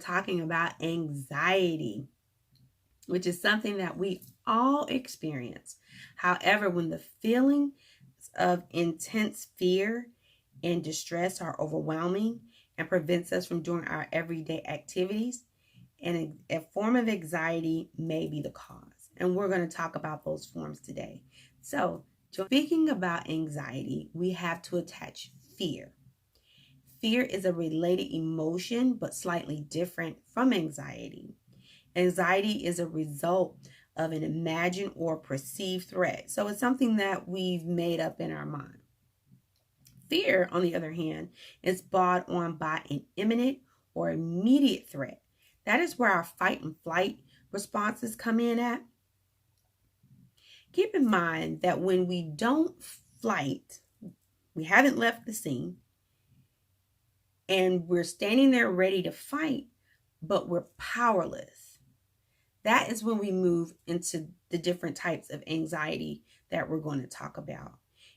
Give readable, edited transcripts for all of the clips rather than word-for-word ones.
talking about anxiety, which is something that we all experience. However, when the feelings of intense fear and distress are overwhelming and prevents us from doing our everyday activities, and a form of anxiety may be the cause. And we're going to talk about those forms today. So, speaking about anxiety, we have to attach fear. Fear is a related emotion, but slightly different from anxiety. Anxiety is a result of an imagined or perceived threat. So it's something that we've made up in our mind. Fear, on the other hand, is brought on by an imminent or immediate threat. That is where our fight and flight responses come in at. Keep in mind that when we don't flight, we haven't left the scene, and we're standing there ready to fight, but we're powerless. That is when we move into the different types of anxiety that we're going to talk about.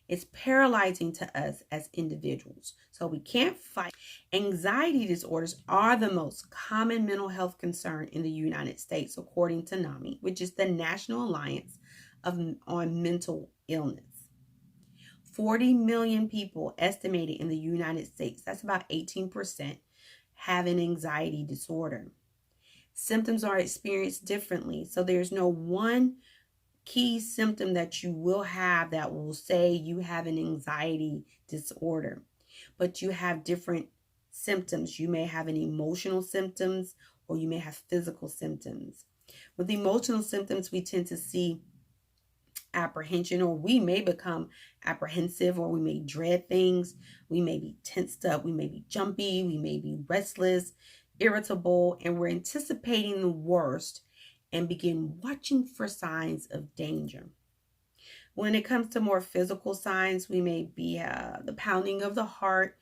It's paralyzing to us as individuals, so we can't fight. Anxiety disorders are the most common mental health concern in the United States, according to NAMI, which is the National Alliance on Mental Illness. 40 million people estimated in the United States, that's about 18%, have an anxiety disorder. Symptoms are experienced differently, so there's no one key symptom that you will have that will say you have an anxiety disorder, but you have different symptoms. You may have an emotional symptoms, or you may have physical symptoms. With emotional symptoms, we tend to see apprehension, or we may become apprehensive, or we may dread things. We may be tensed up, we may be jumpy, we may be restless, irritable, and we're anticipating the worst and begin watching for signs of danger. When it comes to more physical signs, we may be the pounding of the heart,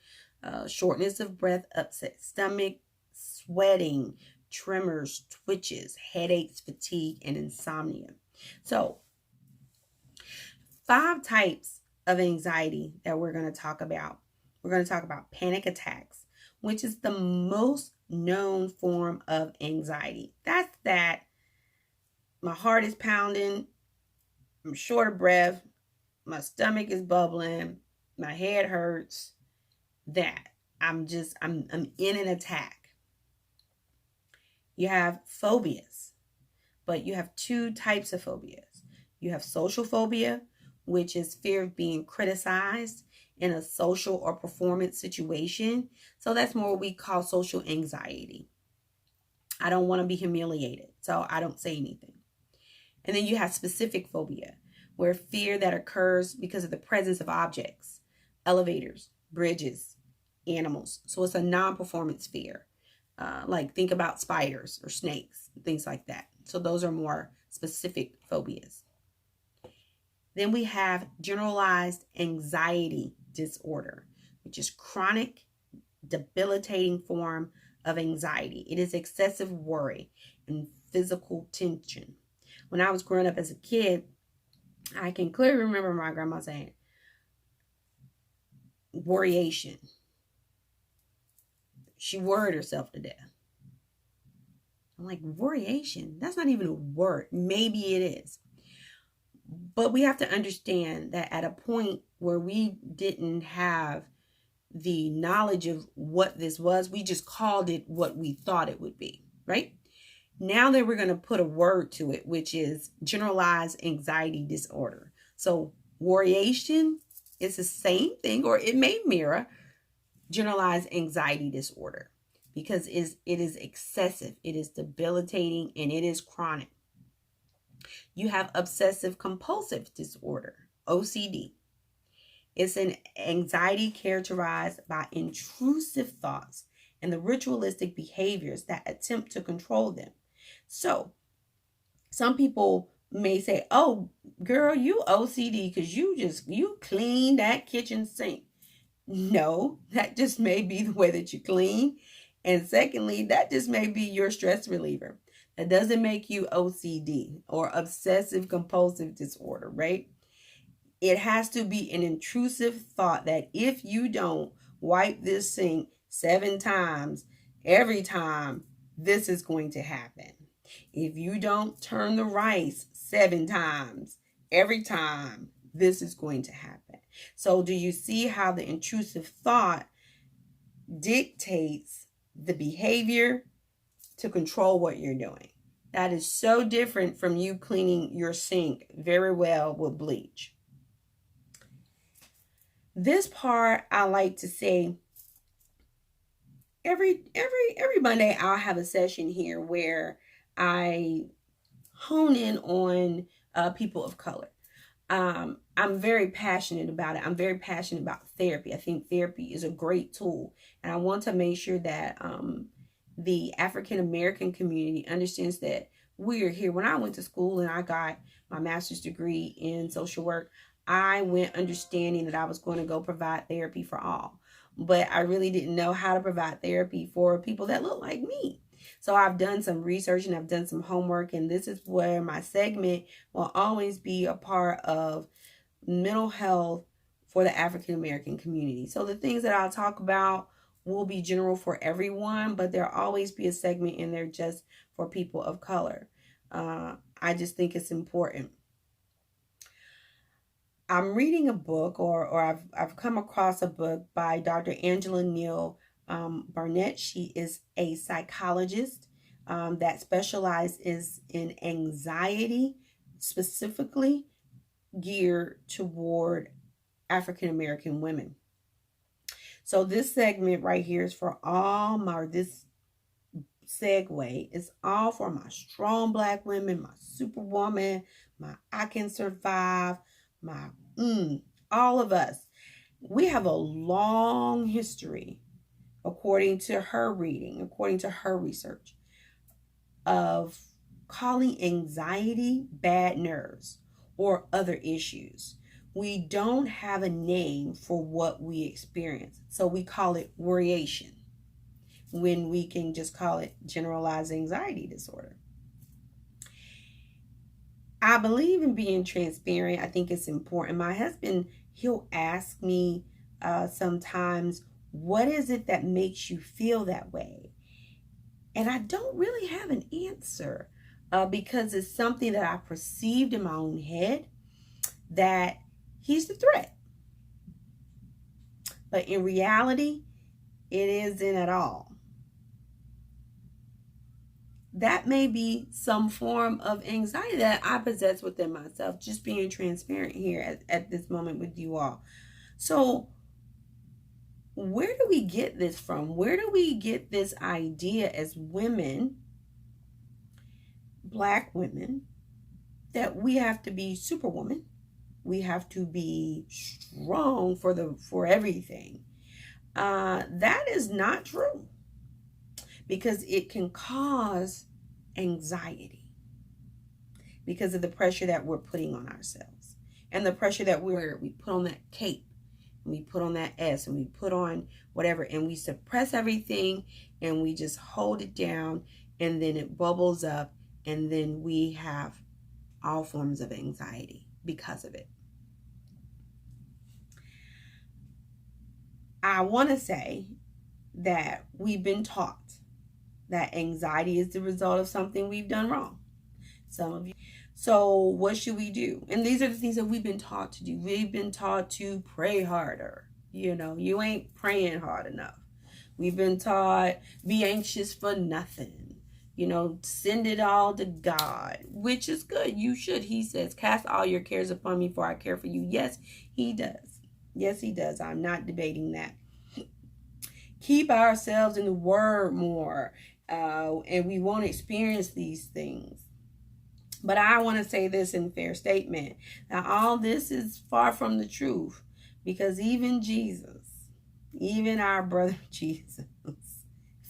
shortness of breath, upset stomach, sweating, tremors, twitches, headaches, fatigue, and insomnia. So, 5 types of anxiety that we're going to talk about. We're going to talk about panic attacks, which is the most known form of anxiety. That's that my heart is pounding, I'm short of breath, my stomach is bubbling, my head hurts, that I'm in an attack. You have phobias, but you have 2 types of phobias. You have social phobia, which is fear of being criticized in a social or performance situation. So that's more what we call social anxiety. I don't want to be humiliated, so I don't say anything. And then you have specific phobia, where fear that occurs because of the presence of objects, elevators, bridges, animals. So it's a non-performance fear. Like think about spiders or snakes, things like that. So those are more specific phobias. Then we have generalized anxiety disorder, which is chronic, debilitating form of anxiety. It is excessive worry and physical tension. When I was growing up as a kid, I can clearly remember my grandma saying, worryation. She worried herself to death. I'm like, worryation? That's not even a word. Maybe it is. But we have to understand that at a point where we didn't have the knowledge of what this was, we just called it what we thought it would be, right? Now that we're going to put a word to it, which is generalized anxiety disorder. So worryation is the same thing, or it may mirror generalized anxiety disorder, because it is excessive, it is debilitating, and it is chronic. You have obsessive compulsive disorder, OCD. It's an anxiety characterized by intrusive thoughts and the ritualistic behaviors that attempt to control them. So some people may say, oh, girl, you OCD because you clean that kitchen sink. No, that just may be the way that you clean. And secondly, that just may be your stress reliever. That doesn't make you OCD or obsessive compulsive disorder, right? It has to be an intrusive thought that if you don't wipe this sink 7 times every time, this is going to happen. If you don't turn the rice 7 times, every time, this is going to happen. So do you see how the intrusive thought dictates the behavior to control what you're doing? That is so different from you cleaning your sink very well with bleach. This part I like to say, every Monday I'll have a session here where I hone in on people of color. I'm very passionate about it. I'm very passionate about therapy. I think therapy is a great tool, and I want to make sure that the African American community understands that we're here. When I went to school and I got my master's degree in social work, I went understanding that I was going to go provide therapy for all. But I really didn't know how to provide therapy for people that look like me. So I've done some research and I've done some homework, and this is where my segment will always be a part of mental health for the African American community. So the things that I'll talk about will be general for everyone, but there'll always be a segment in there just for people of color. I just think it's important. I'm reading a book, or I've come across a book by Dr. Anglea Neal-Barnett. She is a psychologist that specializes in anxiety, specifically geared toward African American women. So this segment right here is for all this segue is all for my strong Black women, my superwoman, my I can survive, my all of us. We have a long history, according to her reading, according to her research, of calling anxiety bad nerves or other issues. We don't have a name for what we experience, so we call it worryation, when we can just call it generalized anxiety disorder. I believe in being transparent. I think it's important. My husband, he'll ask me sometimes, what is it that makes you feel that way? And I don't really have an answer because it's something that I perceived in my own head that he's the threat. But in reality, it isn't at all. That may be some form of anxiety that I possess within myself, just being transparent here at this moment with you all. So where do we get this from? Where do we get this idea as women, Black women, that we have to be superwoman? We have to be strong for everything. That is not true, because it can cause anxiety because of the pressure that we're putting on ourselves, and the pressure that we put on that cape, and we put on that S, and we put on whatever, and we suppress everything, and we just hold it down, and then it bubbles up, and then we have all forms of anxiety because of it. I want to say that we've been taught that anxiety is the result of something we've done wrong. Some of you. So what should we do? And these are the things that we've been taught to do. We've been taught to pray harder. You ain't praying hard enough. We've been taught, be anxious for nothing. Send it all to God, which is good. You should. He says, cast all your cares upon me, for I care for you. Yes, he does. Yes, he does. I'm not debating that. Keep ourselves in the word more, and we won't experience these things. But I want to say this in fair statement. Now, all this is far from the truth, because even Jesus, even our brother Jesus,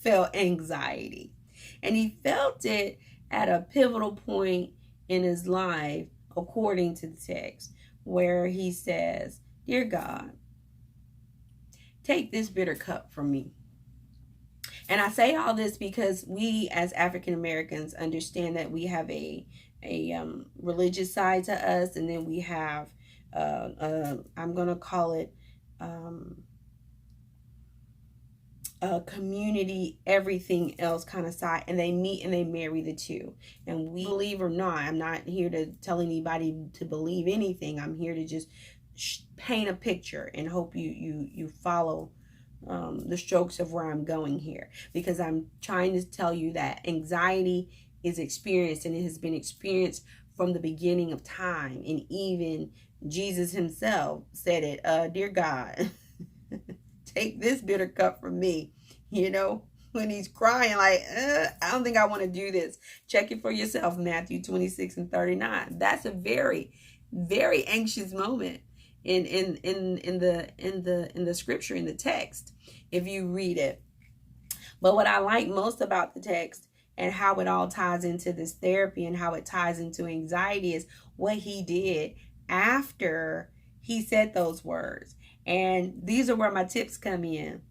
felt anxiety. And he felt it at a pivotal point in his life, according to the text, where he says, "Dear God, take this bitter cup from me." And I say all this because we as African Americans understand that we have a religious side to us, and then we have I'm going to call it community, everything else kind of side, and they meet and they marry the two. And we believe or not, I'm not here to tell anybody to believe anything. I'm here to just paint a picture and hope you follow the strokes of where I'm going here, because I'm trying to tell you that anxiety is experienced, and it has been experienced from the beginning of time. And even Jesus himself said it, dear God, take this bitter cup from me, when he's crying like, I don't think I want to do this. Check it for yourself, Matthew 26:39. That's a very, very anxious moment in the scripture, in the text, if you read it. But what I like most about the text and how it all ties into this therapy and how it ties into anxiety is what he did after he said those words. And these are where my tips come in.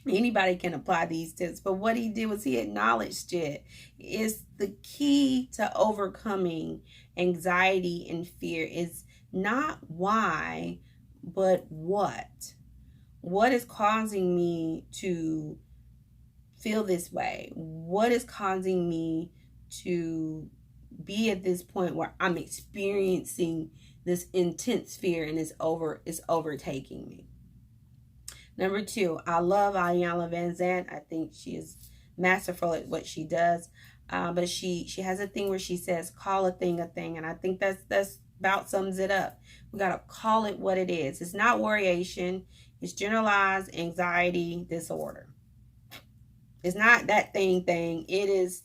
Anybody can apply these tips, but what he did was he acknowledged it. It's the key to overcoming anxiety and fear is not why, but what. What is causing me to feel this way? What is causing me to be at this point where I'm experiencing this intense fear and it's overtaking me? Number 2, I love Iyanla Vanzant. I think she is masterful at what she does. But she has a thing where she says, call a thing, and I think that's about sums it up. We got to call it what it is. It's not worryation. It's generalized anxiety disorder. It's not that thing. It is,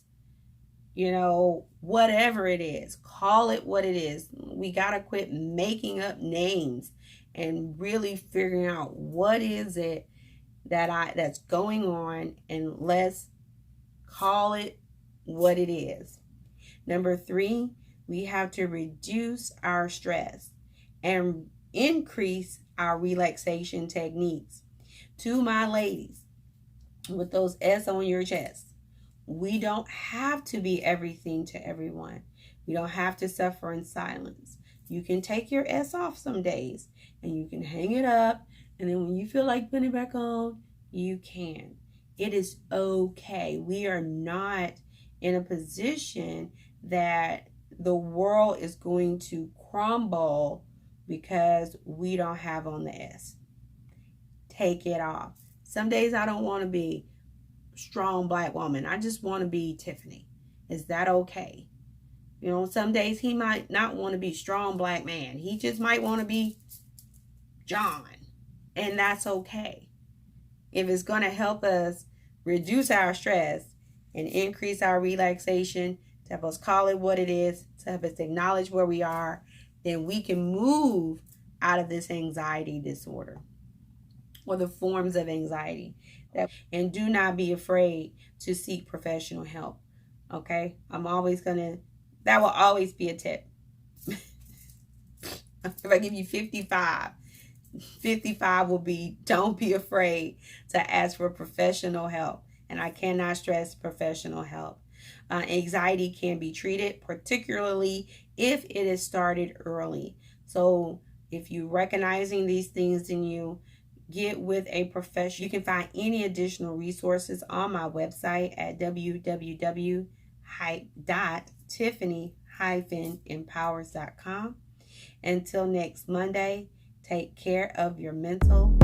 whatever it is. Call it what it is. We got to quit making up names and really figuring out what is it that's going on, and let's call it what it is. Number 3, we have to reduce our stress and increase our relaxation techniques. To my ladies with those S on your chest, we don't have to be everything to everyone. We don't have to suffer in silence. You can take your S off some days and you can hang it up, and then when you feel like putting it back on, you can. It is okay. We are not in a position that the world is going to crumble because we don't have on the S. Take it off. Some days I don't want to be strong black woman. I just want to be Tiffany. Is that okay? Some days he might not want to be strong black man. He just might want to be John. And that's okay. If it's going to help us reduce our stress and increase our relaxation, to help us call it what it is, to help us acknowledge where we are, then we can move out of this anxiety disorder or the forms of anxiety. And do not be afraid to seek professional help. Okay? That will always be a tip. If I give you 55 will be, don't be afraid to ask for professional help. And I cannot stress professional help. Anxiety can be treated, particularly if it is started early. So if you're recognizing these things in you, get with a professional. You can find any additional resources on my website at www.tiffany-empowers.com. Until next Monday, take care of your mental